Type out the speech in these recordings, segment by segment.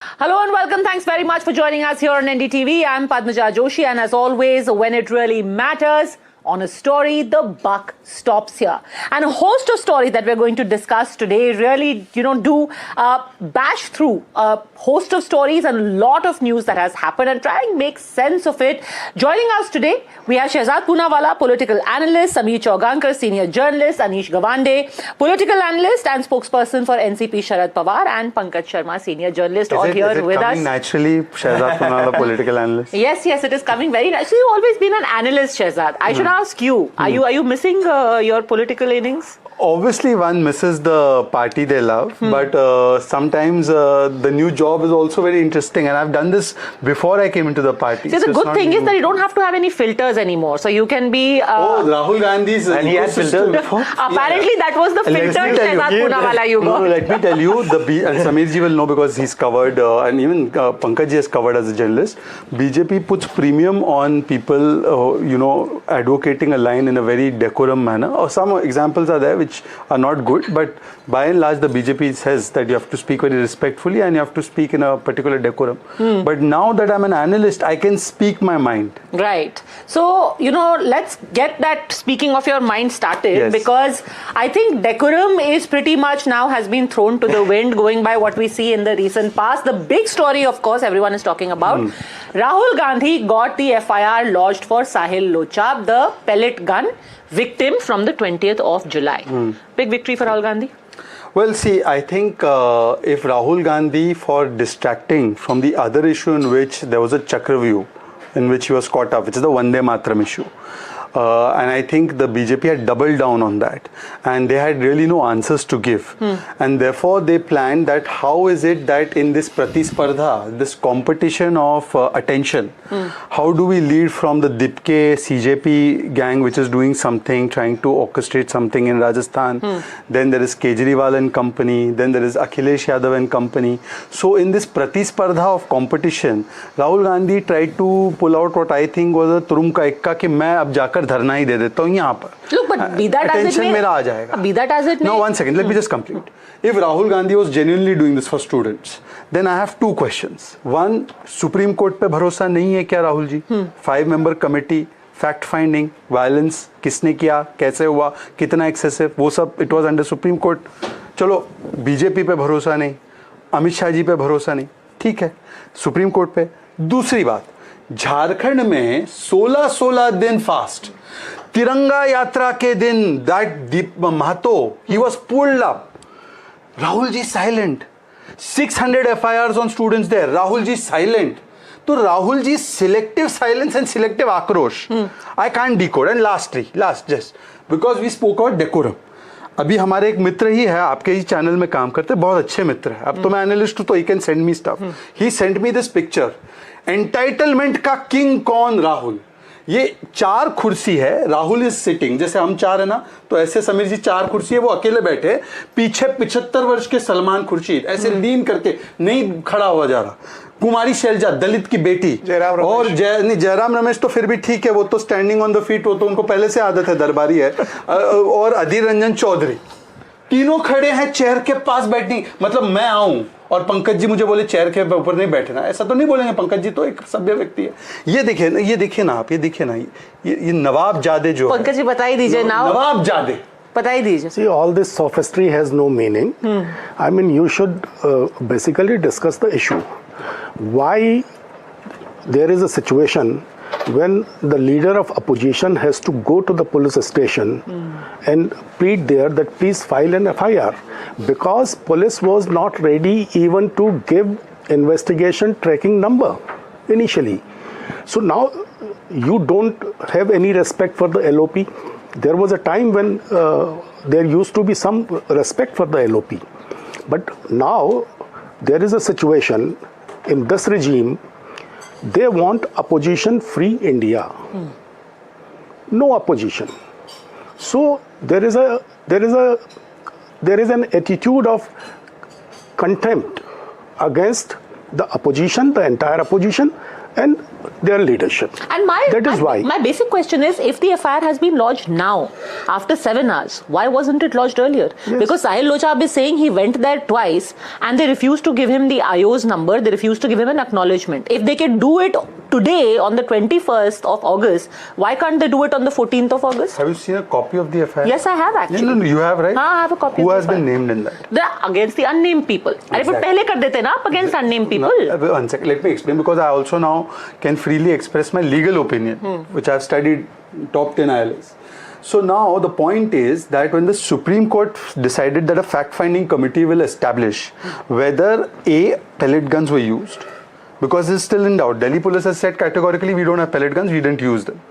Hello and welcome. Thanks very much for joining us here on NDTV. I'm Padmaja Joshi, and as always, when it really matters, on a story, the buck stops here. And a host of stories that we're going to discuss today really, do bash through a host of stories and a lot of news that has happened and try and make sense of it. Joining us today, we have Shehzad Poonawala, political analyst, Sameer Chaugankar, senior journalist, Anish Gawande, political analyst and spokesperson for NCP Sharad Pawar, and Pankaj Sharma, senior journalist, all here with us. Naturally, Shehzad Poonawala, political analyst. Yes, it is coming very naturally. You've always been an analyst, Shehzad. I should ask you, are you missing your political innings? Obviously, one misses the party they love, but sometimes the new job is also very interesting. And I've done this before I came into the party. See, the good thing is that you don't have to have any filters anymore. So you can be... Rahul Gandhi's... And he had filters before? Apparently, that was the filtered Shehzad Poonawala you got. No, let me tell you, and Sameer ji will know because he's covered, and even Pankaj ji has covered as a journalist. BJP puts premium on people, advocating a line in a very decorum manner. Some examples are there which are not good, but by and large the BJP says that you have to speak very respectfully and you have to speak in a particular decorum. But now that I'm an analyst, I can speak my mind. Right. So, let's get that speaking of your mind started, because I think decorum is pretty much now has been thrown to the wind going by what we see in the recent past. The big story, of course, everyone is talking about. Rahul Gandhi got the FIR lodged for Sahil Lochab, the pellet gun victim from the 20th of July. Big victory for Rahul Gandhi? Well, see, I think if Rahul Gandhi, for distracting from the other issue in which there was a Chakravyuh in which he was caught up, which is the Vande Mataram issue. And I think the BJP had doubled down on that, and they had really no answers to give. And therefore they planned that how is it that in this pratispardha, this competition of attention, how do we lead from the Dipke CJP gang which is doing something, trying to orchestrate something in Rajasthan, then there is Kejriwal and company, then there is Akhilesh Yadav and company. So in this pratispardha of competition, Rahul Gandhi tried to pull out what I think was a तुरुम का एक्का कि मैं अब जाकर धरना ही दे देता हूँ यहाँ पर. Look, but be that as it may, मेरा आ जाएगा. Be that as it may. No, one second. Let me just complete. If Rahul Gandhi was genuinely doing this for students, then I have two questions. One, Supreme Court पे भरोसा नहीं है क्या Rahul ji? 5-member committee, fact finding, violence, किसने किया, कैसे हुआ, कितना excessive, वो सब it was under Supreme Court. चलो बीजेपी पे भरोसा नहीं, अमित शाह जी पे भरोसा नहीं, ठीक है, सुप्रीम कोर्ट पे. दूसरी बात, झारखंड में 16 दिन फास्ट, तिरंगा यात्रा के दिन that Deep Mahato he was pulled up. Rahul ji silent. 600 FIRs on students there. Rahul ji silent. तो Rahul ji selective silence and selective आक्रोश I can't decode. And last just because we spoke about decorum. अभी हमारे एक मित्र ही है, आपके ही चैनल में काम करते, बहुत अच्छे मित्र है. अब तो मैं एनालिस्ट हूं तो he can send me stuff. He send me this picture. Entitlement का किंग कौन? राहुल. ये 4 कुर्सी है, राहुल इज सिटिंग, जैसे हम 4 है ना, तो ऐसे समीर जी 4 कुर्सी है, वो अकेले बैठे, पीछे 75 वर्ष के सलमान खुर्शीद ऐसे लीन करके नहीं खड़ा हुआ जा रहा. कुमारी शैलजा, दलित की बेटी, और जयराम रमेश तो फिर भी ठीक है, वो तो स्टैंडिंग ऑन द फीट, वो तो उनको पहले से आदत है, दरबारी है. और अधीर रंजन चौधरी, तीनों खड़े हैं चेयर के पास बैठने. मतलब मैं आऊं और पंकज जी मुझे बोले चेयर के ऊपर नहीं बैठना, ऐसा तो नहीं बोलेंगे. पंकज जी तो एक सभ्य व्यक्ति है. ये देखिए ना आप, ये नवाब जादे जो पंकज जी बता ही दीजिए ना, नवाब जादे बता ही दीजिए. See, all this sophistry has no meaning. I mean, you should basically discuss the issue. Why there is a situation when the leader of opposition has to go to the police station and plead there that please file an FIR, because police was not ready even to give investigation tracking number initially. So now you don't have any respect for the LOP. There was a time when there used to be some respect for the LOP, but now there is a situation in this regime. They want opposition free India. No opposition. So there is an attitude of contempt against the opposition, the entire opposition, and their leadership. And that is why. My basic question is, if the FIR has been lodged now, after 7 hours, why wasn't it lodged earlier? Yes. Because Sahil Lochab is saying he went there twice and they refused to give him the IO's number, they refused to give him an acknowledgement. If they can do it today on the 21st of August, why can't they do it on the 14th of August? Have you seen a copy of the FIR? Yes, I have actually. No, you have, right? I have a copy. Who of has the been FIR. named in that? They're against the unnamed people. अरे पर पहले कर देते ना आप against unnamed people. No, one second, let me explain, because I also now can freely express my legal opinion, which I've studied top 10 ILS. So now the point is that when the Supreme Court decided that a fact-finding committee will establish whether pellet guns were used, because it's still in doubt. Delhi police has said categorically, we don't have pellet guns, we didn't use them.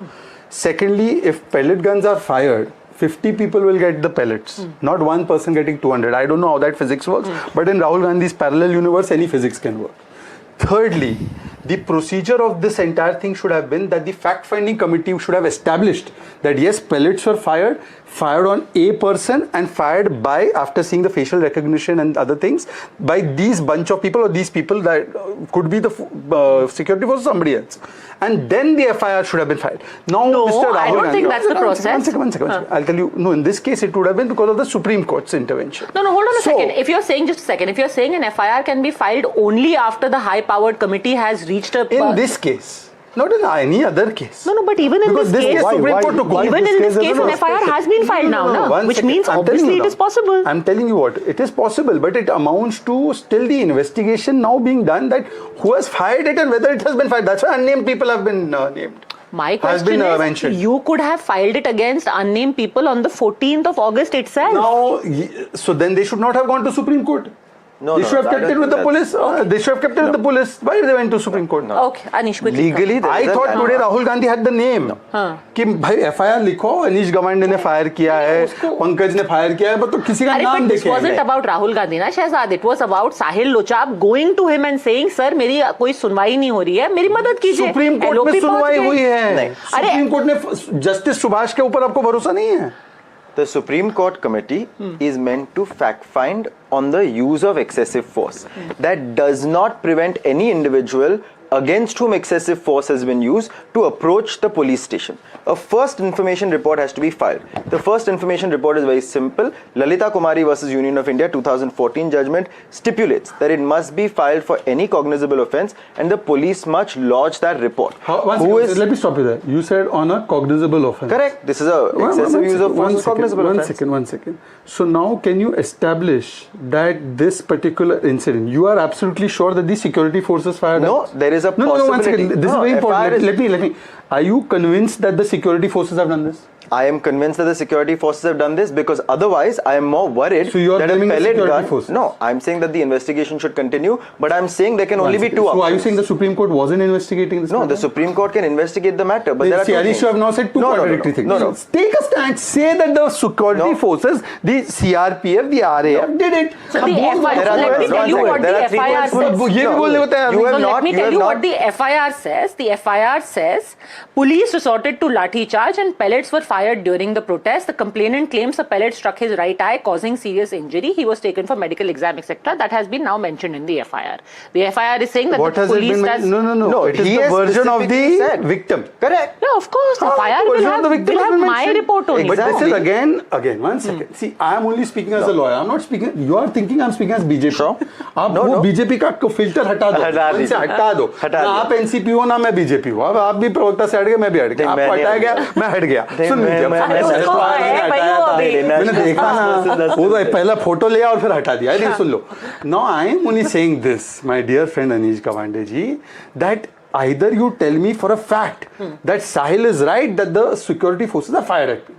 Secondly, if pellet guns are fired, 50 people will get the pellets, not one person getting 200. I don't know how that physics works, but in Rahul Gandhi's parallel universe, any physics can work. Thirdly, the procedure of this entire thing should have been that the fact-finding committee should have established that yes, pellets were fired on a person and fired by, after seeing the facial recognition and other things, by these bunch of people or these people that could be the security force or somebody else. And then the FIR should have been filed. Now, No, Mr. Rahul I don't Gandhi, think that's the process. One second. I'll tell you, no, in this case it would have been because of the Supreme Court's intervention. No, hold on a second. If you're saying, just a second, if you're saying an FIR can be filed only after the high-powered committee has reached a... In this case, not in any other case. No, but even in Because this case, Supreme Court took over. even in this case, an FIR has been filed now, One which second. means I'm telling obviously you it is now. possible. I'm telling you what, it is possible, but it amounts to still the investigation now being done that who has fired it and whether it has been fired. That's why unnamed people have been named. My Has question been, is, mentioned. you could have filed it against unnamed people on the 14th of August itself. Now, so then they should not have gone to Supreme Court. They should have kept it with the police. They should have kept it with the police. Why they went to Supreme Court? Okay, Anish, quickly. Legally, I thought today Rahul Gandhi had the name. कि भाई FIR लिखो, अनीश गवांडे ने fire किया है, पंकज ने fire किया है, but तो किसी का नाम But this देखे wasn't about Rahul Gandhi, na Shehzad. It was about Sahil Lochab going to him and saying, "Sir, मेरी कोई सुनवाई नहीं हो रही है, मेरी मदद कीजिए." सुप्रीम कोर्ट में सुनवाई हुई है. अरे सुप्रीम कोर्ट ने जस्टिस सुभाष के ऊपर आपको भरोसा नहीं है? The Supreme Court committee is meant to fact find on the use of excessive force. That does not prevent any individual against whom excessive force has been used to approach the police station. A first information report has to be filed. The first information report is very simple. Lalita Kumari versus Union of India 2014 judgment stipulates that it must be filed for any cognizable offence and the police must lodge that report. Let me stop you there. You said on a cognizable offence. Correct. This is a excessive use of force is cognizable offence. One second. So now can you establish that this particular incident, you are absolutely sure that the security forces fired? No, there is a possibility. No, one second. This is very important. Let me. Are you convinced that the security forces have done this? I am convinced that the security forces have done this because otherwise I am more worried so you are that a blaming the pellet security gun. Forces. No, I am saying that the investigation should continue, but I am saying there can only be two options. So are you saying the Supreme Court wasn't investigating this? No, the Supreme Court can investigate the matter, but there are two things. You have now said two contradictory things. No. Take a stand. Say that the security forces, the CRPF, the RAF did it. So the FIR, let me tell you what the FIR says. Let me tell you what the FIR says. The FIR says police resorted to lathi charge and pellets were fired during the protest. The complainant claims a pellet struck his right eye, causing serious injury. He was taken for medical exam, etc. That has been now mentioned in the FIR. The FIR is saying that what the has police it been No. It is the version of the victim. Correct. Yeah, of course. The FIR will have my report only. But this is again, one second. See, I am only speaking as a lawyer. I am not speaking. You are thinking I am speaking as BJP. Sure. आप वो BJP का filter हटा दो ना आप NCP हो ना मैं बीजेपी हूँ अब आप भी प्रवक्ता से हट गए मैं भी हट गया आपको हटाया गया मैं हट गया सुन मैंने देखा ना वो पहला फोटो लिया और फिर हटा दिया अरे सुन लो now I am only saying this my dear friend Anish Gawande ji that either you tell me for a fact that Sahil is right that the security forces are fired at me.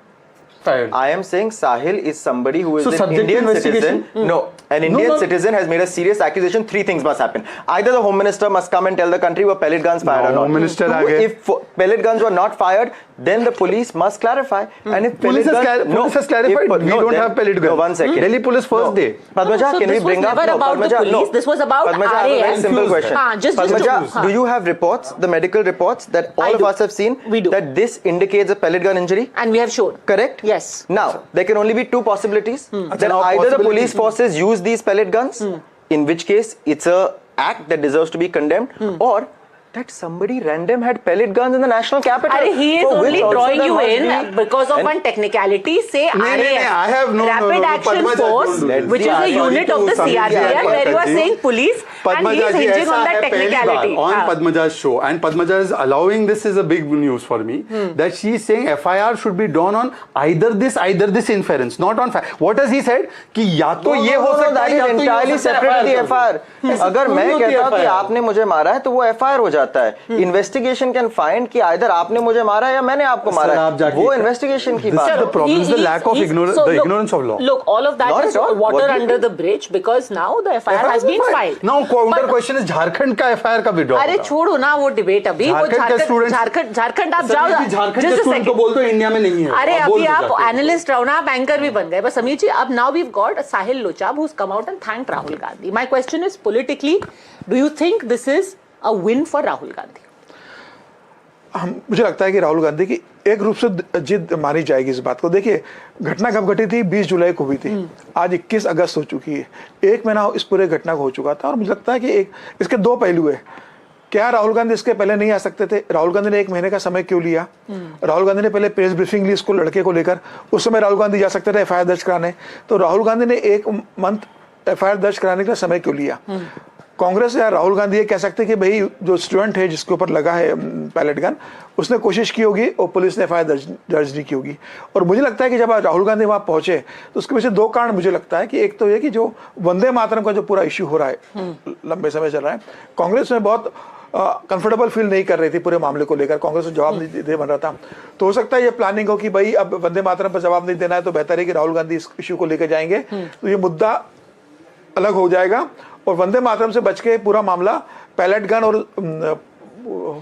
I am saying Sahil is somebody who is an Indian citizen. No, an Indian citizen has made a serious accusation. Three things must happen. Either the Home Minister must come and tell the country were pellet guns fired or not. Home Minister if pellet guns were not fired, then the police must clarify. And if police has clarified, we don't have pellet guns. No, 1 second. Delhi police first day. Padmaja, so can we bring up? This was never about the police. This was about Padmaja, I have a very simple question. Padmaja, do you have reports, the medical reports that all of us have seen? We do. That this indicates a pellet gun injury? And we have shown. Correct? Yes. Now, there can only be two possibilities. That either the police forces use these pellet guns, in which case it's a act that deserves to be condemned, or that somebody random had pellet guns in the national capital. Arey, he is for which only also drawing there you must in be- because of and- one technicality. Say नहीं, I have no, Rapid Action Padma Jha, Force, don't do this. which is a Sorry unit to of the Sameer ji, CRPF, I where you are करती हूँ. saying police, and Padma he is Jha ji, hinging ऐसा on that है पहली technicality. Bar on हाँ. Padma Jha's show, and Padma Jha is allowing this is a big news for me that she is saying FIR should be drawn on either this inference, not on fact. What has he said? कि या तो ये हो सकता है या तो ये हो entirely सकता है, separate the FIR FIR. अगर मैं होती है कहता हूँ कि FIR. आपने मुझे मारा है तो वो FIR हो जाता है. Investigation can find कि either आपने मुझे मारा है या मैंने आपको मारा आप है. जाके- वो investigation की This बात is है. the problem, is the lack of ignorance, so the look, ignorance of law. Look, all of that Not is at all. water What do you under think? the bridge because now the FIR has been filed. Now, counter But- question is Jharkhand का FIR का withdraw अरे होगा. छोड़ो ना वो debate अभी. वो झारखंड के students- झारखंड आप समीर जाओ. जी, झारखंड Just के a स्टूडेंट को second. बोल दो इंडिया में नहीं है. अरे आप बोल अभी दो आप जाके. एनालिस्ट रहो ना, आप एंकर भी बन गए. बस समीर जी, अब नाउ वी गॉट साहिल लोचा who's come out and thanked Rahul Gandhi. My question is politically, do you think this is a win for Rahul Gandhi? मुझे लगता है कि राहुल गांधी की एक रूप से जिद मानी जाएगी इस बात को. देखिए, घटना कब घटी थी? 20 जुलाई को हुई थी. आज 21 अगस्त हो चुकी है. एक महीना इस पूरे घटना को हो चुका था. और मुझे लगता है कि इसके दो पहलू है. क्या राहुल गांधी इसके पहले नहीं आ सकते थे? राहुल गांधी ने 1 महीने का समय क्यों लिया? राहुल गांधी ने पहले प्रेस ब्रीफिंग ली इसको लड़के को लेकर. उस समय राहुल गांधी जा सकते थे FIR दर्ज कराने. तो राहुल गांधी ने 1 मंथ FIR दर्ज कराने का समय क्यों लिया? कांग्रेस या राहुल गांधी ये कह सकते कि भाई जो स्टूडेंट है जिसके ऊपर लगा है पैलेट गन, उसने कोशिश की होगी और पुलिस ने FIR दर्ज नहीं की होगी. और मुझे लगता है कि जब राहुल गांधी वहाँ पहुंचे तो उसके पीछे 2 कारण मुझे लगता है कि एक तो ये कि जो वंदे मातरम का जो पूरा इश्यू हो रहा है लंबे समय चल रहा है, कांग्रेस में बहुत कंफर्टेबल फील नहीं कर रही थी पूरे मामले को लेकर. कांग्रेस को जवाब नहीं दे बन रहा था. तो हो सकता है ये प्लानिंग हो कि भाई अब वंदे मातरम पर जवाब नहीं देना है तो बेहतर है कि राहुल गांधी इस इश्यू को लेकर जाएंगे तो ये मुद्दा अलग हो जाएगा और वंदे मातरम से बच के पूरा मामला पैलेट गन और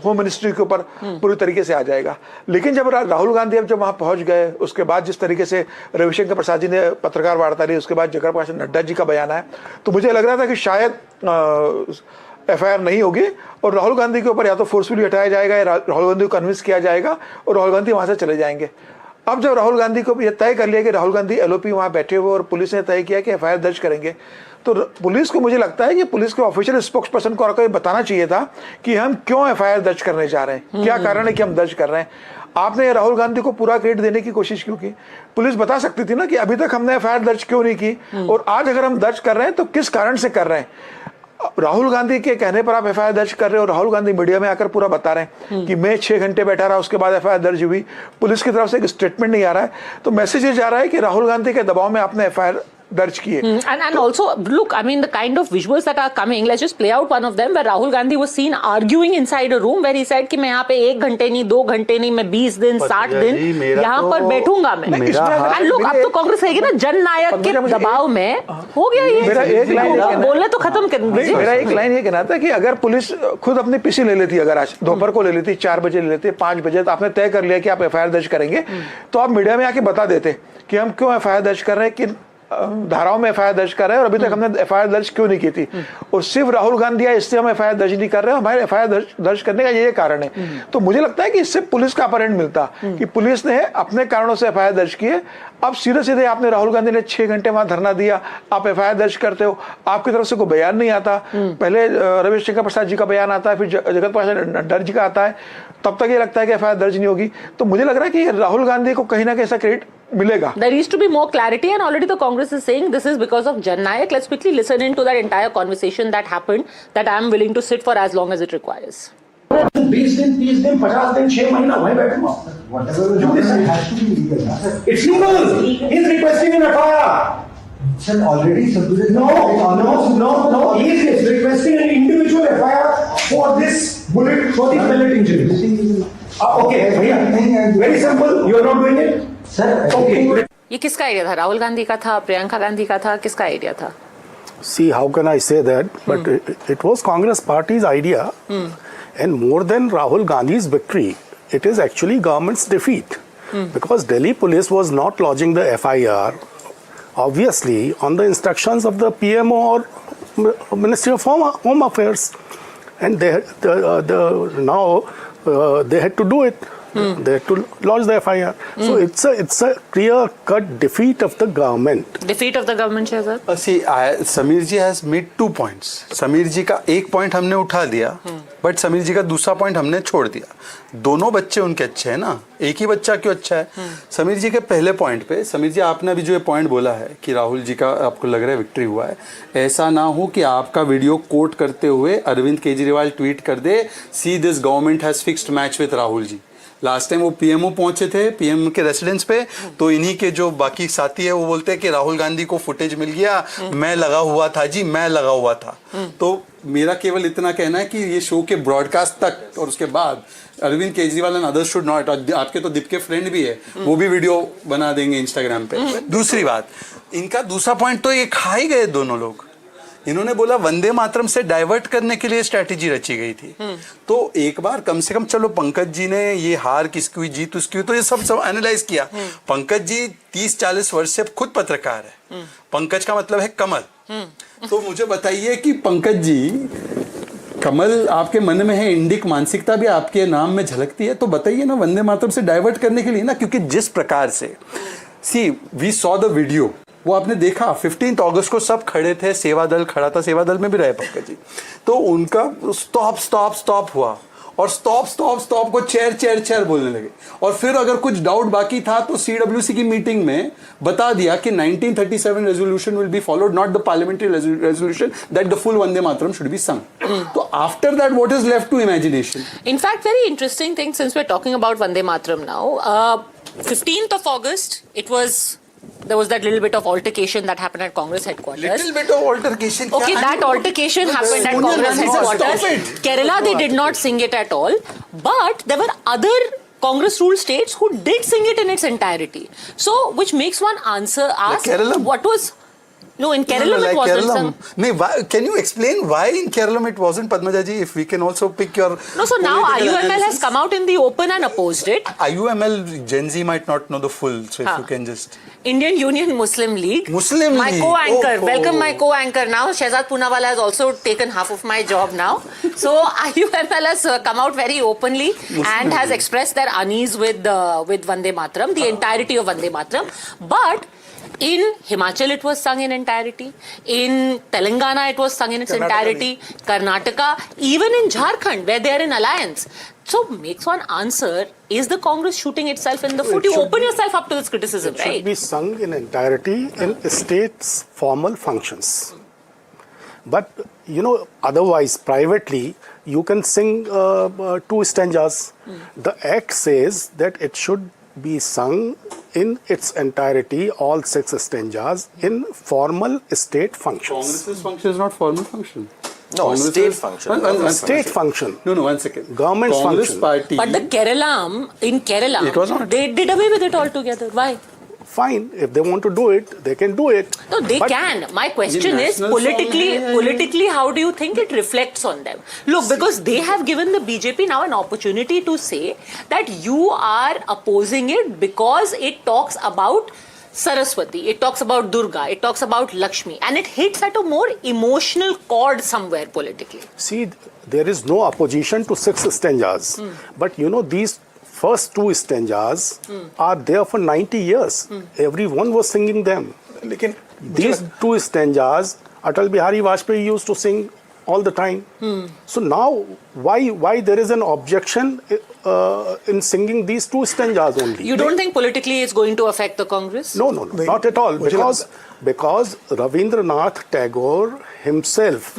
होम मिनिस्ट्री के ऊपर पूरी तरीके से आ जाएगा. लेकिन जब राहुल गांधी अब जब वहां पहुंच गए, उसके बाद जिस तरीके से रविशंकर प्रसाद जी ने पत्रकार वार्ता ली, उसके बाद जगत प्रकाश नड्डा जी का बयान है, तो मुझे लग रहा था कि शायद FIR नहीं होगी और राहुल गांधी के ऊपर या तो फोर्सफुली हटाया जाएगा या राहुल गांधी को कन्विंस किया जाएगा और राहुल गांधी वहां से चले जाएंगे. अब जब राहुल गांधी को ये तय कर लिया कि राहुल गांधी LOP वहां बैठे हुए और पुलिस ने तय किया कि FIR दर्ज करेंगे, तो पुलिस को मुझे लगता है कि पुलिस के ऑफिशियल स्पोक्स पर्सन को ये बताना चाहिए था कि हम क्यों FIR दर्ज करने जा रहे हैं, क्या कारण है कि हम दर्ज कर रहे हैं. आपने राहुल गांधी को पूरा क्रेडिट देने की कोशिश क्यों की? पुलिस बता सकती थी ना कि अभी तक हमने FIR दर्ज क्यों नहीं की और आज अगर हम दर्ज कर रहे हैं तो किस कारण से कर रहे हैं. राहुल गांधी के कहने पर आप FIR दर्ज कर रहे हो और राहुल गांधी मीडिया में आकर पूरा बता रहे हैं कि मैं 6 घंटे बैठा रहा, उसके बाद FIR दर्ज हुई. पुलिस की तरफ से एक स्टेटमेंट नहीं आ रहा है. तो मैसेज ये जा रहा है कि राहुल गांधी के दबाव में आपने FIR दर्ज किए. And also, look, I mean, the kind of visuals that are coming, let's just play out one of them where Rahul Gandhi was seen arguing inside a room where he said कि मैं यहाँ पे 1 घंटे नहीं, 2 घंटे नहीं, मैं 20 दिन, 60 दिन यहाँ पर बैठूंगा मैं. And look, अब तो कांग्रेस कहेगी ना जननायक के दबाव में हो गया ये. मेरा एक लाइन बोलने तो खत्म कर दीजिए. मेरा एक लाइन ये कहना था कि अगर पुलिस खुद अपनी पीसी ले लेती, अगर आज दोपहर को ले लेती, 4 बजे ले लेती, 5 बजे, तो आपने तय कर लिया कि आप FIR दर्ज करेंगे, तो आप मीडिया में आके बता देते कि हम क्यों FIR दर्ज कर रहे हैं, किन धाराओं में FIR दर्ज कर रहे हैं और अभी तक हमने FIR दर्ज क्यों नहीं की थी. और सिर्फ राहुल गांधी आए इससे हम FIR दर्ज नहीं कर रहे हैं, हमारे FIR दर्ज करने का ये कारण है. तो मुझे लगता है कि इससे पुलिस का अपहरण मिलता कि पुलिस ने अपने कारणों से FIR दर्ज किए. अब सीधे सीधे आपने राहुल गांधी ने 6 घंटे वहां धरना दिया, आप FIR दर्ज करते हो, आपकी तरफ से कोई बयान नहीं आता. पहले रविशंकर प्रसाद जी का बयान आता है, फिर जगत प्रकाश नड्डा जी का आता है, तब तक ये लगता है कि FIR दर्ज नहीं होगी. तो मुझे लग रहा है कि राहुल गांधी को कहीं ना कहीं ऐसा क्रेडिट मिलेगा. There needs to be more clarity, and already the Congress is saying this is because of Jan Nayak. Let's quickly listen into that entire conversation that happened, that I am willing to sit for as long as it requires. 20 दिन 30 दिन 50 दिन 6 महीना वहीं बैठूंगा. It's legal. He's requesting an FIR. Sir, already submitted. No. He is requesting an individual FIR for this bullet, for the pellet injury. Okay, भैया. Very simple. You are not doing it. Sir, Okay. ये किसका idea था? राहुल गांधी का था, प्रियंका गांधी का था, किसका idea था? See, how can I say that? But it was Congress party's idea. And more than Rahul Gandhi's victory, it is actually government's defeat. Because Delhi police was not lodging the FIR, obviously, on the instructions of the PMO or Ministry of Home Affairs. And they had to do it. They had to lodge the FIR. So it's a clear-cut defeat of the government. Defeat of the government, Shehzad? See, Sameer ji has made 2 points. Sameer ji का एक point हमने उठा दिया but Sameer जी का दूसरा point हमने छोड़ दिया, दोनों बच्चे उनके अच्छे हैं ना, एक ही बच्चा क्यों अच्छा है? समीर जी के पहले पॉइंट पे, समीर जी आपने अभी जो ये पॉइंट बोला है कि राहुल जी का आपको लग रहा है विक्ट्री हुआ है, ऐसा ना हो कि आपका वीडियो कोट करते हुए अरविंद केजरीवाल ट्वीट कर दे, see this government has fixed match with Rahul ji. Last time वो पीएमओ पहुंचे थे, पीएम के रेसिडेंस पे, तो इन्हीं के जो बाकी साथी है वो बोलते हैं कि राहुल गांधी को फुटेज मिल गया, मैं लगा हुआ था जी, मैं लगा हुआ था। तो मेरा केवल इतना कहना है कि ये शो के ब्रॉडकास्ट तक और उसके बाद Arvind Kejriwal and others should not, आपके तो दीप के फ्रेंड भी है, वो भी वीडियो बना देंगे इंस्टाग्राम पे। दूसरी बात, इनका दूसरा पॉइंट तो ये खा ही गए दोनों लोग। इन्होंने बोला वंदे मातरम से डाइवर्ट करने के लिए स्ट्रैटेजी रची गई थी। तो एक बार कम से कम, चलो पंकज जी ने ये हार किसकी हुई, जीत उसकी हुई, तो ये सब एनालाइज किया। पंकज जी 30-40 वर्ष से खुद पत्रकार है, पंकज का मतलब है कमल। तो मुझे बताइए कि पंकज जी, कमल आपके मन में है, इंडिक मानसिकता भी आपके नाम में झलकती है, तो बताइए ना वंदे मातरम से डाइवर्ट करने के लिए ना, क्योंकि जिस प्रकार से सी वी सॉ द वीडियो, वो आपने देखा 15 अगस्त को सब खड़े थे, सेवा दल खड़ा था, सेवा दल में भी रहे पंकज जी, तो उनका स्टॉप स्टॉप स्टॉप हुआ और स्टॉप स्टॉप स्टॉप को चेयर चेयर चेयर बोलने लगे। और फिर अगर कुछ डाउट बाकी था तो सीडब्ल्यूसी की मीटिंग में बता दिया कि 1937 resolution will be followed, not the parliamentary resolution, that the full Vande Mataram should be sung. तो after that what is left to imagination? In fact, very interesting thing, since we're talking about Vande Mataram now. 15th of August, there was that little bit of altercation that happened at Congress headquarters. Little bit of altercation. Okay, that altercation happened at Sonia Congress Gandhi, headquarters. stop it. Kerala, they did not sing it at all. But there were other Congress ruled states who did sing it in its entirety. So, which makes one ask, Kerala? what was... No, in Kerala it wasn't sung. No, can you explain why in Kerala it wasn't, Padmaja ji? If we can also pick your... No, so now political IUML has analysis. come out in the open and opposed it. IUML, Gen Z might not know the full, so if you can just... Indian Union Muslim League. Muslim my League. co-anchor. Oh. Welcome my co-anchor now. Shehzad Poonawala has also taken half of my job now. So IUML has come out very openly and has expressed their unease with Vande Mataram, the entirety of Vande Mataram. But in Himachal it was sung in entirety. In Telangana it was sung in its entirety. Karnataka, even in Jharkhand where they are in alliance. So makes one answer, is the Congress shooting itself in the foot? You open yourself up to this criticism, It right? should be sung in entirety in states' formal functions. But, otherwise, privately, you can sing 2 stanzas. The Act says that it should be sung in its entirety, all 6 stanzas, in formal state functions. Congress's function is not formal function. No, Congress state is- function. State function. No, one second. Government's Congress function. party. But the in Kerala, It was not. they did away with it altogether. Why? Fine. If they want to do it, they can do it. No, they But can. My question The is, national song politically, how do you think it reflects on them? Look, because they have given the BJP now an opportunity to say that you are opposing it because it talks about Saraswati, it talks about Durga, it talks about Lakshmi, and it hits at a more emotional chord somewhere politically. See, there is no opposition to 6 stanzas. But these first 2 stanzas are there for 90 years. Everyone was singing them. लेकिन These 2 stanzas, Atal Bihari Vajpayee used to sing all the time. So now, why there is an objection in singing these 2 stanzas only? You don't think politically it's going to affect the Congress? No, not at all. Because Ravindranath Tagore himself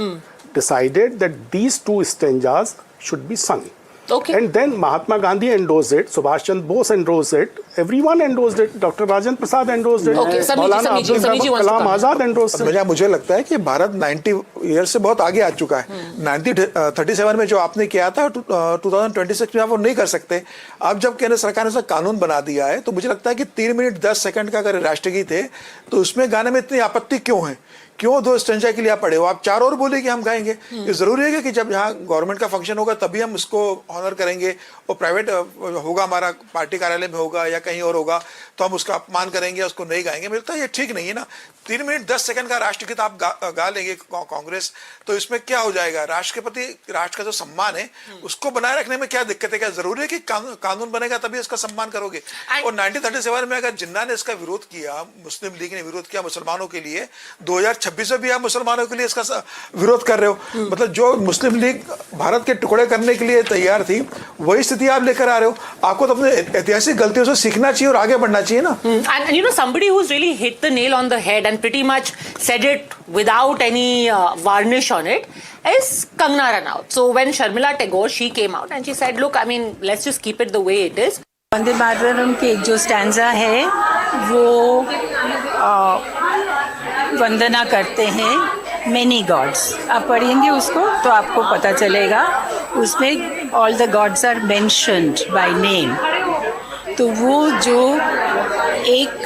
decided that these 2 stanzas should be sung. Okay. And then Mahatma Gandhi endorsed it, Subhash Chandra Bose endorsed it, everyone endorsed it, Dr. Rajendra Prasad endorsed it, Okay, Maulana Abdul Samiji wants to Kalam come. Azad endorsed it. मुझे लगता है कि Bharat 90 years से बहुत आगे आ चुका है। 1937 में जो आपने किया था 2026 में आप वो नहीं कर सकते। अब जब केंद्र सरकार ने उसका कानून बना दिया है तो मुझे लगता है कि 3 मिनट 10 सेकंड का अगर राष्ट्रगीत है तो उसमें गाने में इतनी आपत्ति क्यों है? क्यों 2 स्टेंजा के लिए आप पड़े हो? आप 4 और बोले कि हम गाएंगे। ये जरूरी है कि जब यहाँ गवर्नमेंट का फंक्शन होगा तभी हम उसको ऑनर करेंगे, और प्राइवेट होगा, हमारा पार्टी कार्यालय में होगा या कहीं और होगा तो हम उसका अपमान करेंगे, उसको नहीं गाएंगे। मुझे लगता है ये ठीक नहीं है ना। 3 मिनट 10 सेकंड का राष्ट्रगीत आप गा लेंगे कांग्रेस, तो इसमें क्या हो जाएगा? राष्ट्र के प्रति राष्ट्र का जो सम्मान है उसको बनाए रखने में क्या दिक्कत है? क्या जरूरी है कि कानून बनेगा तभी इसका सम्मान करोगे? और 1937 में अगर जिन्ना ने इसका विरोध किया, मुस्लिम लीग ने विरोध किया मुसलमानों के लिए, 2026 26 में भी आप मुसलमानों के लिए इसका विरोध कर रहे हो। मतलब जो मुस्लिम लीग भारत के टुकड़े करने के लिए तैयार थी, वही स्थिति आप लेकर आ रहे हो। आपको तो अपने ऐतिहासिक गलतियों से सीखना चाहिए और आगे बढ़ना चाहिए ना। And you know, somebody who's really hit the nail on the head and pretty much said it without any varnish on it is Kangana Ranaut. So when Sharmila Tagore, she came out and she said, look, I mean, let's just keep it the way it is. Vande Mataram के जो stanza है वो वंदना करते हैं many God's. आप पढ़ेंगे उसको तो आपको पता चलेगा, उसमें all the gods are mentioned by name. तो वो जो एक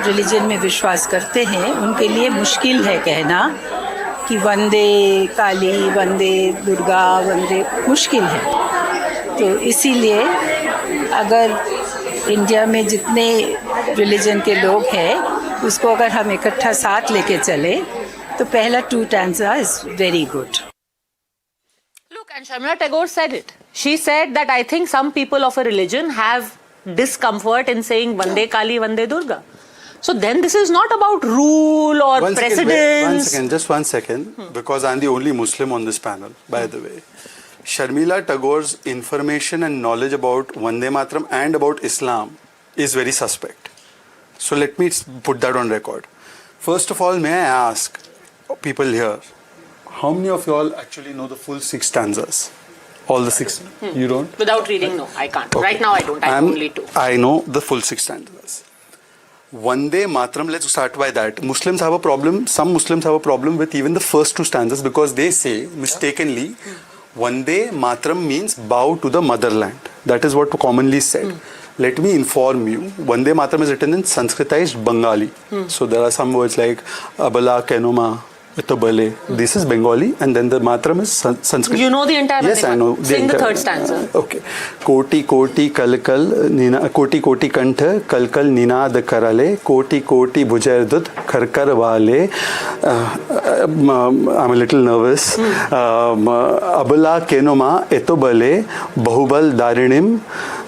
रिलीजन में विश्वास करते हैं उनके लिए मुश्किल है कहना कि वंदे काली, वंदे दुर्गा, वंदे, मुश्किल है। तो इसीलिए अगर इंडिया में जितने रिलीजन के लोग हैं उसको अगर हम इकट्ठा साथ लेके चले तो पहला 2 stanza is very good. Look, and Sharmila Tagore said it. She said that I think some people of a religion have discomfort in saying Vande Kali, Vande Durga. So then this is not about rule or precedence. Just one second, because I'm the only Muslim on this panel, by the way. Sharmila Tagore's information and knowledge about Vande Mataram and about Islam is very suspect. So let me put that on record. First of all, may I ask people here, how many of you all actually know the full 6 stanzas? All the 6? You don't? Without reading, no, I can't. Okay. Right now I don't. I have only 2. I know the full 6 stanzas. Vande Mataram, let's start by that. Muslims have a problem, some Muslims have a problem with even the first 2 stanzas because they say, mistakenly, Vande Mataram means bow to the motherland. That is what commonly said. Let me inform you, Vande Mataram is written in Sanskritized Bengali. So there are some words like Abala, Kenoma, Itobale. This is Bengali and then the Mataram is Sanskrit. You know the entire Yes, Vande I know. Mataram. Sing the third stanza. Okay. Koti Koti Kalkal Nina Koti Koti Kantha Kalkal Ninad Karale Koti Koti Bujardut Karkar Wale. I'm a little nervous. Abala Kenoma Etobale Bahubal Darinim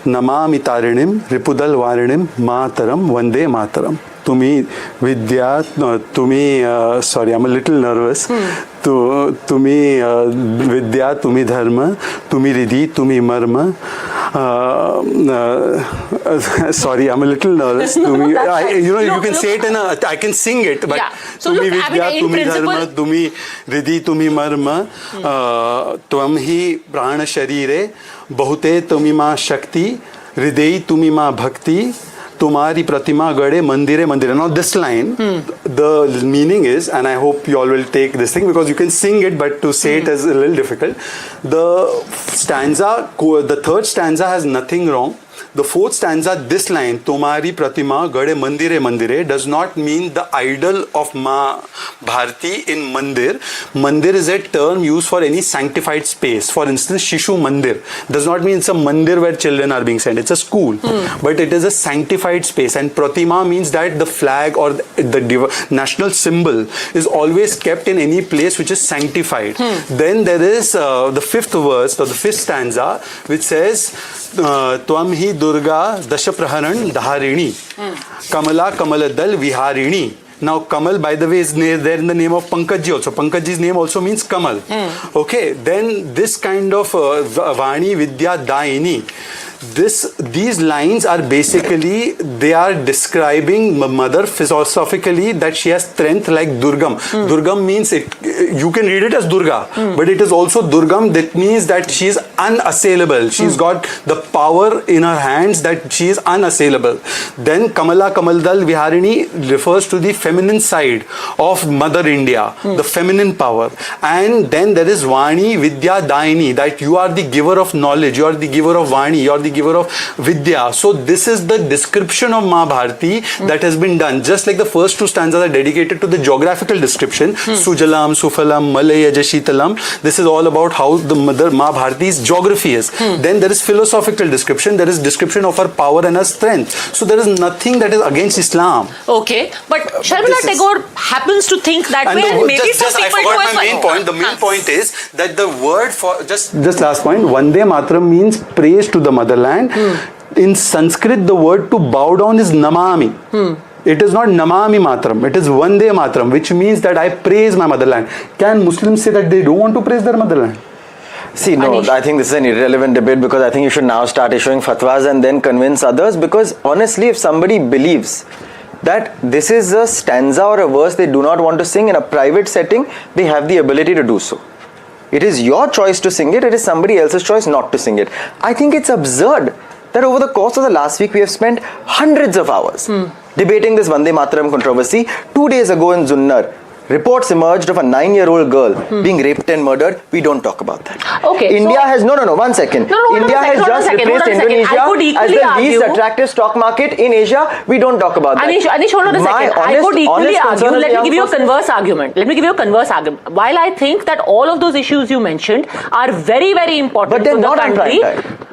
Namami Tarinim Ripudal Varinim Mataram Vande Mataram. Tumi Vidya, Tumi, sorry, I'm a little nervous. Tumi Vidya, Tumi Dharma, Tumi Riddhi, Tumi Marma. Sorry, I'm a little nervous. Tumi, you can say it in a, I can sing it, but yeah. So Tumi look, Vidya, in Tumi principle, Dharma, Tumi Riddhi, Tumi Marma, Tvam hi Prana Sharire, Bahute Tumi Ma Shakti, Hridei Tumi Ma Bhakti, Tumari Pratima Gade Mandire Mandire. Now this line, the meaning is, and I hope you all will take this thing because you can sing it, but to say it is a little difficult. The stanza, the third stanza has nothing wrong. The fourth stanza, this line, Tumari Pratima Gade Mandire Mandire, does not mean the idol of Ma Bharti in Mandir. Mandir is a term used for any sanctified space. For instance, Shishu Mandir does not mean it's a mandir where children are being sent. It's a school. But it is a sanctified space. And Pratima means that the flag or the national symbol is always kept in any place which is sanctified. Then there is the fifth verse, or the fifth stanza, which says, Tvam hi Durga Dashapraharan Dharini Kamala Kamaladal Viharini. Now Kamal, by the way, is there in the name of Pankaj also. Pankaj's name also means Kamal. Okay, then this kind of Vani Vidya Daini. These lines are basically, they are describing mother philosophically that she has strength like Durgam. Durgam means it, you can read it as Durga, but it is also Durgam. That means that she is unassailable. She's got the power in her hands that she is unassailable. Then Kamala Kamaldal Viharini refers to the feminine side of Mother India, the feminine power. And then there is Vani Vidya Daini, that you are the giver of knowledge, you are the giver of Vani, you are the giver of Vidya. So this is the description of Ma Bharati that has been done. Just like the first 2 stanzas are dedicated to the geographical description, Sujalam, Sufalam, Malaya, Jashitalam. This is all about how the mother Ma Bharati's geography is. Then there is philosophical description, there is description of her power and her strength. So there is nothing that is against Islam. Okay, but Sharmila Tagore happens to think that way, and maybe some people I do forgot as my well. main point. The main point is that the word for, just last point, Vande Mataram means praise to the motherland. In Sanskrit, the word to bow down is namami. It is not Namami Mataram, it is Vande Mataram, which means that I praise my motherland. Can Muslims say that they don't want to praise their motherland? See, no, Anish. I think this is an irrelevant debate because I think you should now start issuing fatwas and then convince others, because honestly, if somebody believes that this is a stanza or a verse they do not want to sing in a private setting, they have the ability to do so. It is your choice to sing it, it is somebody else's choice not to sing it. I think it's absurd that over the course of the last week we have spent hundreds of hours debating this Vande Mataram controversy. 2 days ago in Zunnar, reports emerged of a 9-year-old girl being raped and murdered. We don't talk about that. Okay, India so- has, no, 1 second. No, hold on India a second, has hold on a just second, hold replaced on a second. I Indonesia could as equally the least argue- attractive stock market in Asia. We don't talk about that. Anish, hold on a My second. I honest- could equally honest argue. concern as Let a me young give you a person- converse argument. While I think that all of those issues you mentioned are very, very important But they're to the not on country. prime time.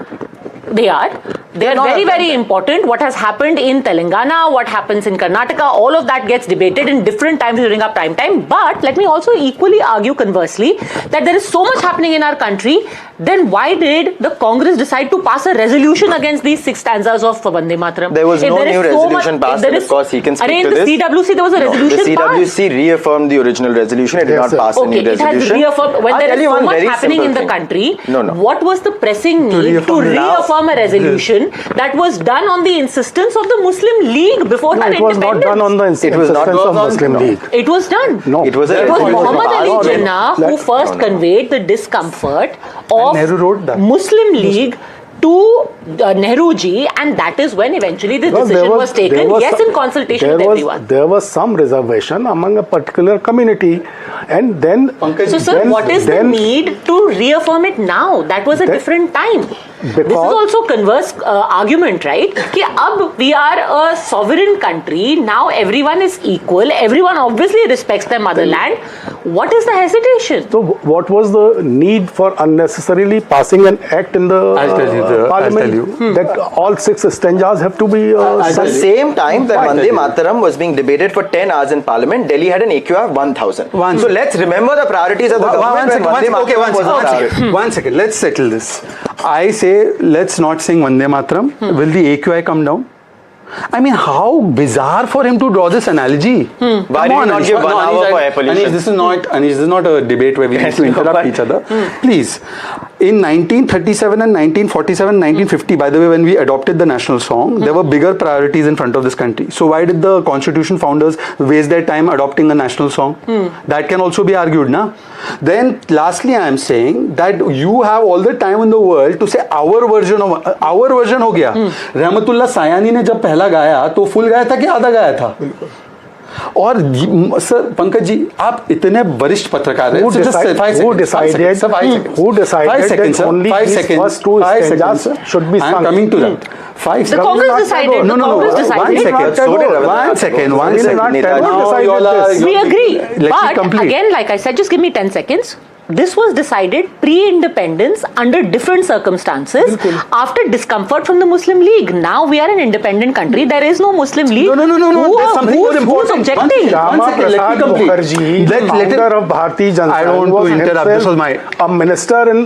They are. They are not very, on very prime time. important. What has happened in Telangana, what happens in Karnataka, all of that gets debated in different times during our prime time. But let me also equally argue conversely that there is so much happening in our country. Then why did the Congress decide to pass a resolution against these 6 stanzas of Vande Mataram? There was If no there is new so resolution much- passed, if there and of is- course he can speak in to the this. CWC, there was a resolution The passed. CWC reaffirmed the original resolution. It did Yes, not sir. pass a Okay, new it has resolution. reaffirmed. When I'll there tell is you so one much very happening in simple the thing. country, No. what was the pressing need to reaffirm a resolution that was done on the insistence of the Muslim League before No, her it was not independence? done on the It was not insistence of done on- Muslim no. League. It was done. No. It was a It was resolution Muhammad passed. Ali Jinnah who Let- first conveyed the discomfort of Nehru wrote that. Muslim League to Nehru ji, and that is when eventually this Because decision was taken. Yes, in consultation with everyone. There was some reservation among a particular community, and then. So, sir, what is the need to reaffirm it now? That was a That- different time. This is Because- also converse argument, right? Ki ab we are a sovereign country. Now everyone is equal. Everyone obviously respects their motherland. What is the hesitation? So, what was the need for unnecessarily passing an act in the I'll tell you parliament I'll tell you. that all 6 stanzas have to be At the sung? same time that I'll tell Vande you. Mataram was being debated for 10 hours in Parliament, Delhi had an AQR of 1000. So let's remember the priorities of the government when Vande Mataram was a priority. One second. Let's settle this. I say let's not sing Vande Mataram. Will the AQI come down? I mean, how bizarre for him to draw this analogy. Why did you not give 1 hour for air pollution? Anish, this is not a debate where we need to interrupt each other. Please. In 1937 and 1947, 1950, by the way, when we adopted the national song, there were bigger priorities in front of this country. So why did the constitution founders waste their time adopting a national song? That can also be argued, na? Then lastly, I am saying that you have all the time in the world to say our version हो गया. रहमतुल्लाह सायानी ने जब पहला गाया तो full गाया था कि आधा गाया था? और सर पंकज जी आप इतने वरिष्ठ पत्रकार हैं Who decided that only these first 2 stanzas should be sung? coming to that. 5 The Congress decided. No, The Congress decided. One second. Now you all are- We agree. Let me But complete. again, like I said, just give me 10 seconds. This was decided pre-independence under different circumstances after discomfort from the Muslim League. Now we are an independent country. There is no Muslim League. No. There's something more Who's important. objecting? Shama One second, let me Prasad complete. Mukherjee, Let it- founder of Bharatiya Janata I don't Party, want to was interrupt. This was himself a minister in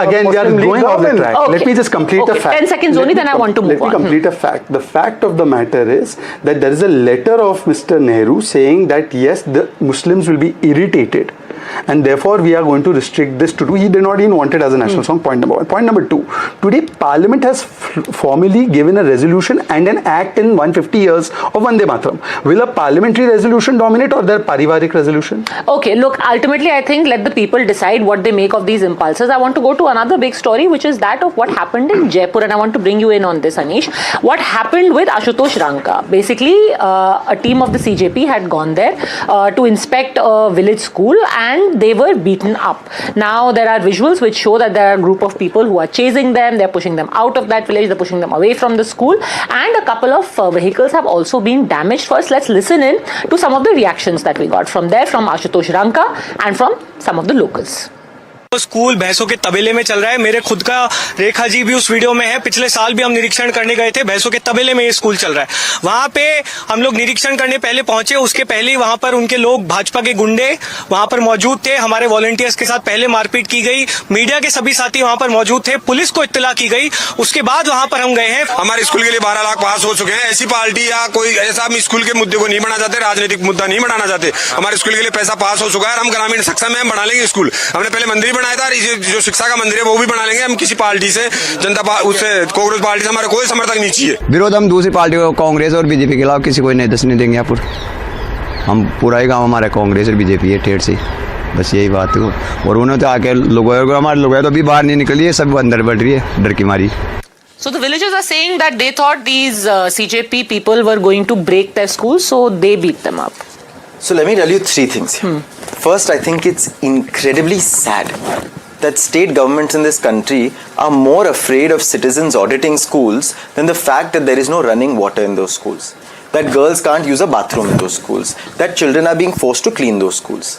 Again, we are Muslim League going off the government. track. Let Okay. me just complete the Okay, fact. 10 seconds only, then I want to move Let me on. complete a fact. The fact of the matter is that there is a letter of Mr. Nehru saying that yes, the Muslims will be irritated. And therefore, we are going to restrict this to do. He did not even want it as a national song. Point number 1. Point number 2. Today, Parliament has formally given a resolution and an act in 150 years of Vande Mataram. Will a parliamentary resolution dominate or their parivarik resolution? Okay, look, ultimately, I think let the people decide what they make of these impulses. I want to go to another big story, which is that of what happened in Jaipur, and I want to bring you in on this, Anish. What happened with Ashutosh Ranka? Basically, a team of the CJP had gone there to inspect a village school, and they were beaten up. Now, there are visuals which show that there are a group of people who are chasing them, they're pushing them out of that village, they're pushing them away from the school, and a couple of vehicles have also been damaged. First, let's listen in to some of the reactions that we got from there, from Ashutosh Ranka and from some of the locals. School भैंसों के तबेले में चल रहा है। मेरे खुद का रेखा जी भी उस वीडियो में है। पिछले साल भी हम निरीक्षण करने गए थे, भैंसों के तबेले में ये स्कूल चल रहा है। वहां पे हम लोग निरीक्षण करने पहले पहुंचे, उसके पहले ही वहां पर उनके लोग, भाजपा के गुंडे वहां पर मौजूद थे। हमारे वॉलंटियर्स के साथ पहले मारपीट की गई, मीडिया के सभी साथी वहां पर मौजूद थे, पुलिस को इत्तला की गई। उसके बाद वहां पर हम गए हैं। हमारे स्कूल के लिए 12 लाख पास हो चुके हैं। ऐसी पार्टी या कोई ऐसा, हम स्कूल के मुद्दे को नहीं बढ़ाना चाहते, राजनीतिक मुद्दा नहीं बढ़ाना चाहते। हमारे स्कूल के लिए पैसा पास हो चुका है, हम ग्रामीण सक्षम में हम बना लेंगे स्कूल। हमने पहले मंदिर बनाया था, जो शिक्षा का मंदिर है वो भी बना लेंगे। हम किसी पार्टी से, जनता उससे, कांग्रेस पार्टी से हमारा कोई समर्थक नहीं चाहिए। विरोध हम दूसरी पार्टी को, कांग्रेस और बीजेपी के खिलाफ किसी को नहीं दसने देंगे। यहाँ पर हम पूरा ही गाँव हमारा कांग्रेस और बीजेपी है ठेठ से, बस यही बात है। और उन्होंने तो आके लोगों, हमारे लोग तो अभी बाहर नहीं निकली है, सब अंदर बढ़ रही है डर की मारी। So the villagers are saying that they thought these CJP people were going to break their schools, so they beat them up. So let me tell you three things here. First, I think it's incredibly sad that state governments in this country are more afraid of citizens auditing schools than the fact that there is no running water in those schools, that girls can't use a bathroom in those schools, that children are being forced to clean those schools.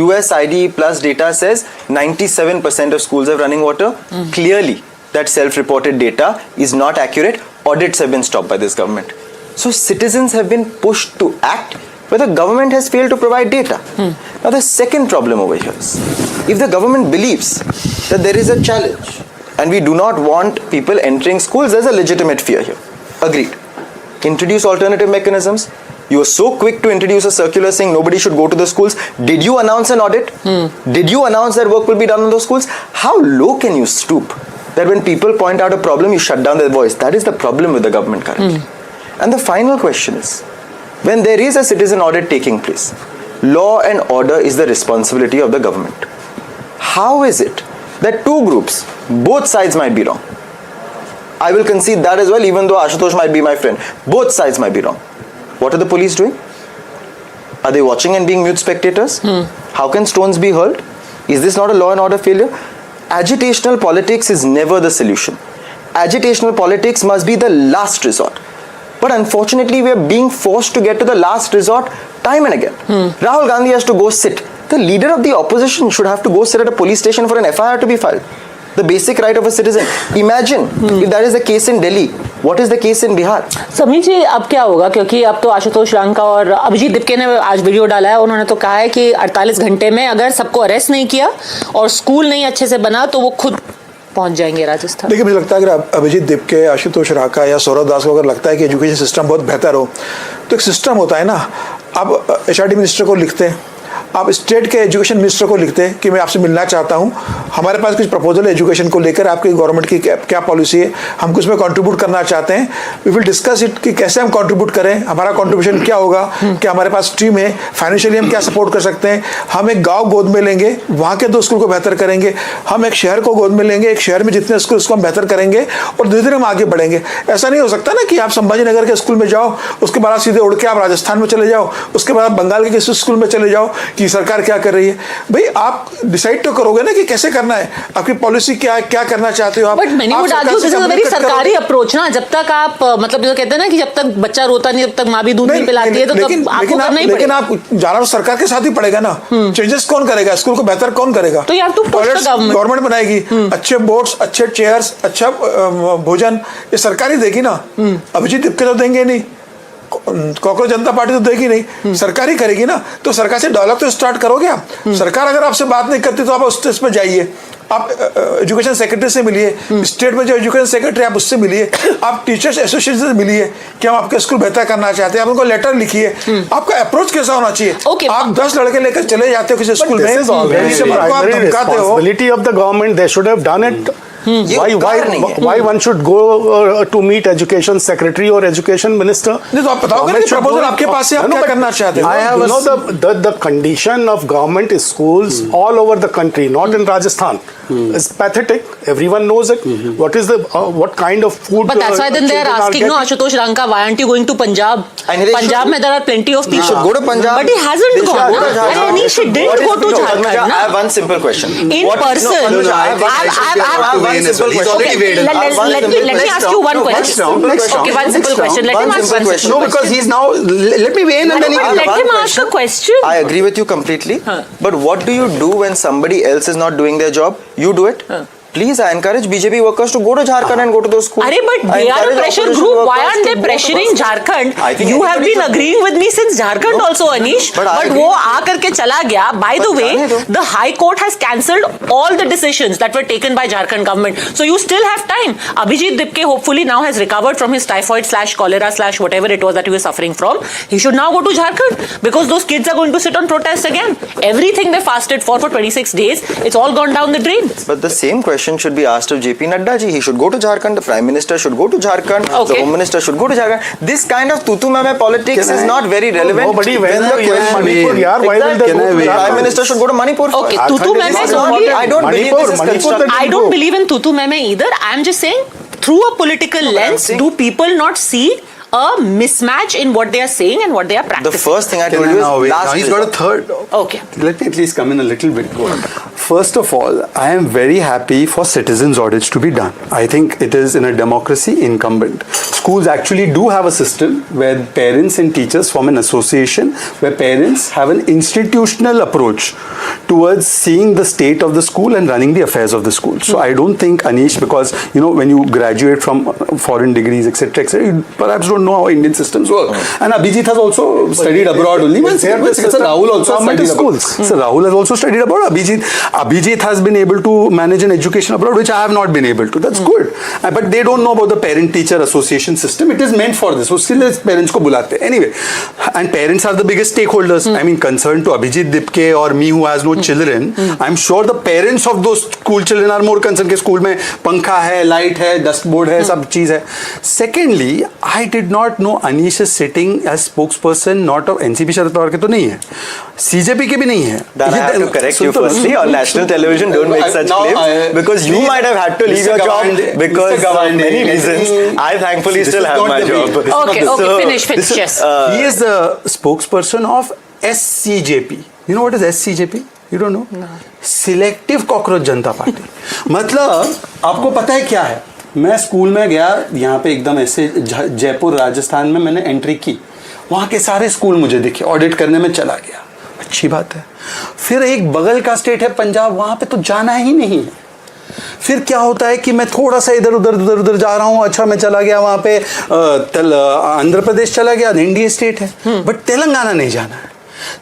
USID plus data says 97% of schools have running water. Clearly, that self-reported data is not accurate. Audits have been stopped by this government. So citizens have been pushed to act where the government has failed to provide data. Now the second problem over here is, if the government believes that there is a challenge and we do not want people entering schools, there's a legitimate fear here. Agreed. Introduce alternative mechanisms. You were so quick to introduce a circular saying nobody should go to the schools. Did you announce an audit? Did you announce that work will be done on those schools? How low can you stoop that when people point out a problem, you shut down their voice? That is the problem with the government currently. And the final question is, when there is a citizen audit taking place, law and order is the responsibility of the government. How is it that two groups, both sides might be wrong? I will concede that as well, even though Ashutosh might be my friend. Both sides might be wrong. What are the police doing? Are they watching and being mute spectators? How can stones be hurled? Is this not a law and order failure? Agitational politics is never the solution. Agitational politics must be the last resort. But unfortunately, we are being forced to get to the last resort time and again. Rahul Gandhi has to go sit. The leader of the opposition should have to go sit at a police station for an FIR to be filed. The basic right of a citizen. Imagine if that is the case in Delhi. What is the case in Bihar? Sameer जी, अब क्या होगा? क्योंकि अब तो आशुतोष रांका और अभिजीत दिपके ने आज video डाला है। उन्होंने तो कहा है कि 48 घंटे में अगर सबको अरेस्ट नहीं किया और स्कूल नहीं अच्छे से बना तो वो खुद पहुंच जाएंगे राजस्थान। देखिए, मुझे लगता है अगर अभिजीत दिपके, आशुतोष रांका या सौरभ दास को अगर लगता है कि एजुकेशन सिस्टम बहुत बेहतर हो, तो एक सिस्टम होता है ना। आप HRD मिनिस्टर को लिखते हैं, आप स्टेट के एजुकेशन मिनिस्टर को लिखते हैं कि मैं आपसे मिलना चाहता हूं, हमारे पास कुछ प्रपोजल है एजुकेशन को लेकर, आपकी गवर्नमेंट की क्या पॉलिसी है, हम कुछ में कंट्रीब्यूट करना चाहते हैं। वी विल डिस्कस इट कि कैसे हम कंट्रीब्यूट करें, हमारा कंट्रीब्यूशन क्या होगा, क्या हमारे पास टीम है, फाइनेंशियली हम क्या सपोर्ट कर सकते हैं। हम एक गाँव गोद में लेंगे, वहाँ के 2 स्कूल को बेहतर करेंगे। हम एक शहर को गोद में लेंगे, एक शहर में जितने स्कूल उसको हम बेहतर करेंगे और धीरे धीरे हम आगे बढ़ेंगे। ऐसा नहीं हो सकता ना कि आप संभाजी नगर के स्कूल में जाओ, उसके बाद सीधे उड़ के आप राजस्थान में चले जाओ, उसके बाद बंगाल के किसी स्कूल में चले जाओ कि सरकार क्या कर रही है। भाई, आप डिसाइड तो करोगे ना कि कैसे करना है, आपकी पॉलिसी क्या है, क्या करना चाहते हो आप। But many would argue this is a very सरकारी अप्रोच ना। जब तक आप मतलब जो कहते हैं ना कि जब तक बच्चा रोता नहीं, जब तक माँ भी दूध नहीं पिलाती है, तो तब आपको करना ही पड़ेगा। लेकिन आप जाना तो सरकार के साथ ही पड़ेगा ना। चेंजेस कौन करेगा? स्कूल को बेहतर कौन करेगा? तो यार, गवर्नमेंट बनाएगी, अच्छे बोर्ड्स, अच्छे चेयर्स, अच्छा भोजन, ये सरकार ही देगी ना। अभिजीत दिपके तो देंगे नहीं, कांग्रेस जनता पार्टी तो देगी नहीं, सरकार ही करेगी ना। तो सरकार से डायलॉग तो स्टार्ट करोगे आप। सरकार अगर आपसे बात नहीं करती तो आप उस स्टेज पे जाइए, आप एजुकेशन सेक्रेटरी से मिलिए, स्टेट में जो एजुकेशन सेक्रेटरी आप उससे मिलिए, आप टीचर्स एसोसिएशन से मिलिए कि हम आपके स्कूल बेहतर करना चाहते हैं, आप उनको लेटर लिखिए। आपका अप्रोच कैसा होना चाहिए? आप 10 लड़के लेकर चले जाते हो किसी स्कूल में, आप धमकाते हो। Responsibility of the government, they should have done it. Why one should go to meet education secretary or education minister? नहीं, तो आप बताओगे ना प्रपोजल आपके पास है, आप क्या करना चाहते हैं? You know the condition of government schools all over the country, not in Rajasthan, is pathetic. Everyone knows it. What kind of food? But that's why then they are asking, no, Ashutosh Ranka, why aren't you going to Punjab? Punjab mein there are plenty of people. Go to Punjab. But he hasn't gone. And Anish didn't go to Jharkhand. I have one simple question. In person. I have again as well. He's already weighed in. Let me ask you one question. Okay, one simple question. Let him ask one question. No, because he's now. Let me weigh in and then he can. Let him ask a question. I agree with you completely. But what do you do when somebody else is not doing their job? You do it. Please, I encourage BJP workers to go to Jharkhand and go to those schools. But they are a pressure group. Why aren't they pressuring Jharkhand? You have been agreeing with me since Jharkhand also, Anish. But वो आकर के चला गया. By the way, the High Court has cancelled all the decisions that were taken by Jharkhand government. So you still have time. Abhijit Dipke hopefully now has recovered from his typhoid/cholera/whatever it was that he was suffering from. He should now go to Jharkhand because those kids are going to sit on protest again. Everything they fasted for 26 days, it's all gone down the drain. But the same question should be asked of JP Nadda ji. He should go to Jharkhand. The Prime Minister should go to Jharkhand. Okay. The Home Minister should go to Jharkhand. This kind of tutu mame politics is not very relevant. Nobody went When to the question- Manipur, yaar. Why will they go to The Prime Jharkhand? Minister should go to Manipur. Okay, tutu meme is only. I don't believe this is constructive. I don't believe in tutu meme either. I'm just saying, through a political lens, do people not see a mismatch in what they are saying and what they are The practicing? first thing I told you is Now last he's got a resort. third. Okay. Let me at least come in a little bit. First of all, I am very happy for citizens audits to be done. I think it is in a democracy incumbent. Schools actually do have a system where parents and teachers form an association where parents have an institutional approach towards seeing the state of the school and running the affairs of the school. So I don't think, Anish, because when you graduate from foreign degrees, etc., you perhaps don't know how Indian systems work. And Abhijit has also studied abroad only. Rahul also studied abroad. So Rahul has also studied abroad. Abhijit has been able to manage an education abroad, which I have not been able to. That's good. But they don't know about the parent-teacher association system. It is meant for this. So still parents ko bulate. Anyway, and parents are the biggest stakeholders. I mean, concerned to Abhijit Dipke or me who has no children, I'm sure the parents of those school children are more concerned कि school में पंखा है, light है, dust board है, सब चीज है. Secondly, I did not know Anish is sitting as spokesperson not of NCP Sharad Pawar के तो नहीं है, CJP के भी नहीं है. Then I have to correct you firstly. On national television, don't make such claims because you might have had to leave your job because of many reasons. I thankfully still have my job. Okay, finish. Yes. He is the spokesperson of SCJP. You know what is SCJP? You don't know? No. Selective Cockroach Janata Party. मतलब आपको पता है क्या है? मैं school में गया, यहाँ पे एकदम ऐसे जयपुर राजस्थान में मैंने एंट्री की, वहाँ के सारे स्कूल मुझे दिखे, ऑडिट करने में चला गया, अच्छी बात है. फिर एक बगल का स्टेट है पंजाब, वहाँ पे तो जाना ही नहीं है. फिर क्या होता है कि मैं थोड़ा सा इधर उधर जा रहा हूँ, अच्छा मैं चला गया वहाँ पे आंध्र प्रदेश चला गया, एनडीए स्टेट है, बट तेलंगाना नहीं जाना है.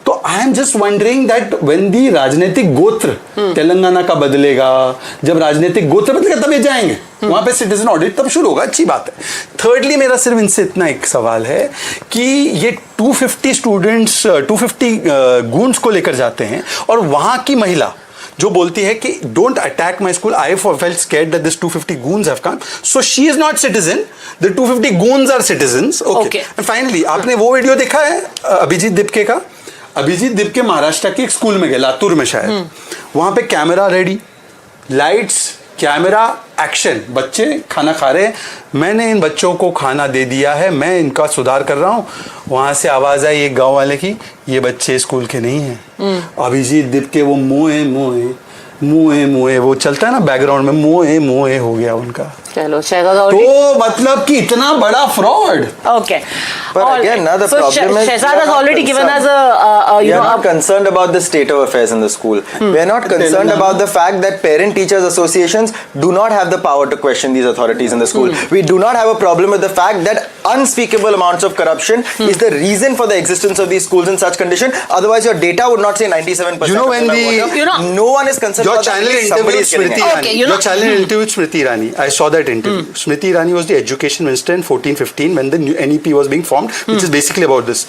तो I am just wondering that when the राजनीतिक गोत्र तेलंगाना का बदलेगा, जब राजनीतिक गोत्र बदलेगा तब ये जाएंगे वहां पे सिटीजन ऑडिट तब शुरू होगा, अच्छी बात है. थर्डली मेरा सिर्फ इनसे इतना एक सवाल है कि ये 250 स्टूडेंट्स 250 गूंस को लेकर जाते हैं और वहां की महिला जो बोलती है कि don't attack my school, I felt scared that this 250 goons have come, so she is not citizen, the 250 goons are citizens. Okay. And finally, आपने वो वीडियो देखा है अभिजीत दिपके का? अभिजीत दिपके महाराष्ट्र के एक स्कूल में गए, लातूर में शायद, वहां पे camera ready, lights, camera, action, बच्चे खाना खा रहे हैं, मैंने इन बच्चों को खाना दे दिया है, मैं इनका सुधार कर रहा हूँ. वहां से आवाज आई एक गांव वाले की, ये बच्चे स्कूल के नहीं हैं. अभिजीत दिपके वो मुँह वो चलता है ना बैकग्राउंड में, मुँह हो गया उनका. चलो शहजाद, तो मतलब कि इतना बड़ा fraud. Okay. But again, now the problem is Shehzad has already given us we are not concerned about the state of affairs in the school. We are not concerned about the fact that parent-teachers associations do not have the power to question these authorities in the school. We do not have a problem with the fact that unspeakable amounts of corruption is the reason for the existence of these schools in such condition. Otherwise, your data would not say 97%. You know when no one is concerned your about channel that. interviewed Smriti Irani. Okay, your channel interviewed Smriti Irani. I saw that interview. Smriti Irani was the education minister in 14-15 when the new NEP was being formed, which is basically about this.